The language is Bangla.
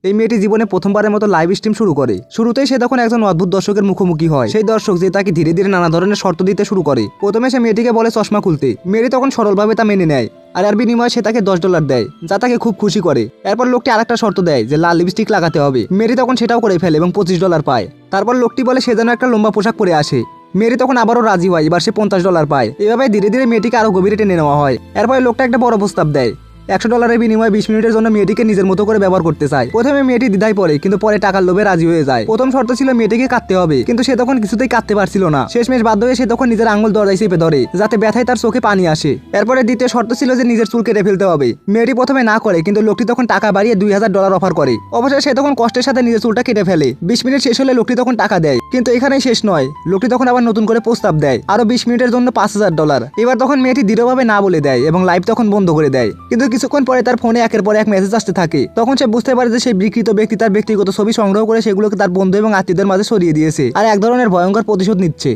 এই মেয়েটি জীবনে প্রথমবারের মতো লাইভ স্ট্রিম শুরু করে। শুরুতেই সে তখন একজন অদ্ভুত দর্শকের মুখোমুখি হয়। সেই দর্শক যে তাকে ধীরে ধীরে নানা ধরনের শর্ত দিতে শুরু করে। প্রথমে সে মেয়েটিকে বলে চশমা খুলতে। মেয়েটি তখন সরলভাবে তা মেনে নেয় আর এর বিনিময়ে সে তাকে $10 দেয়, যা তাকে খুব খুশি করে। এরপর লোকটি আরেকটা শর্ত দেয় যে লাল লিপস্টিক লাগাতে হবে। মেয়েটি তখন সেটাও করে ফেলে এবং $25 পায়। তারপর লোকটি বলে সে যেন একটা লম্বা পোশাক পরে আসে। মেয়েটি তখন আবারও রাজি হয়, এবার সে $50 পায়। এভাবে ধীরে ধীরে মেয়েটিকে আরো গভীরে টেনে নেওয়া হয়। এরপরে লোকটা একটা বড় প্রস্তাব দেয়। $100 বিনিময়ে 20 মিনিটের জন্য মেয়েটিকে নিজের মতো করে ব্যবহার করতে চায়। প্রথমে মেয়েটি দ্বিধায় পড়ে, কিন্তু পরে টাকার লোভে রাজি হয়ে যায়। প্রথম শর্ত ছিল মেয়েটিকে কাটতে হবে, কিন্তু সে তখন কিছুতেই কাটতে পারছিল না। শেষমেশ বাধ্য হয়ে সে তখন নিজের আঙুল দরজায় চেপে ধরে, যাতে ব্যথায় তার চোখে পানি আসে। এরপরে দ্বিতীয় শর্ত ছিল যে নিজের চুল কেটে ফেলতে হবে। মেয়েটি প্রথমে না করে, কিন্তু লোকটি তখন টাকা বাড়িয়ে $2000 অফার করে। অবশ্যই সে তখন কষ্টের সাথে নিজের চুলটা কেটে ফেলে। 20 মিনিট শেষ হলে লোকটি তখন টাকা দেয়, কিন্তু এখানেই শেষ নয়। লোকটি তখন আবার নতুন করে প্রস্তাব দেয় আরো 20 মিনিটের জন্য $5000। এবার তখন মেয়েটি দৃঢ়ভাবে না বলে দেয় এবং লাইভ তখন বন্ধ করে দেয়। কিন্তু কিছুক্ষণ পরে তার ফোনে একের পর এক মেসেজ আসতে থাকে। তখন সে বুঝতে পারে যে সেই বিকৃত ব্যক্তি তার ব্যক্তিগত ছবি সংগ্রহ করে সেগুলোকে তার বন্ধু এবং আত্মীয়দের মাঝে ছড়িয়ে দিয়েছে আর এক ধরনের ভয়ঙ্কর প্রতিশোধ নিচ্ছে।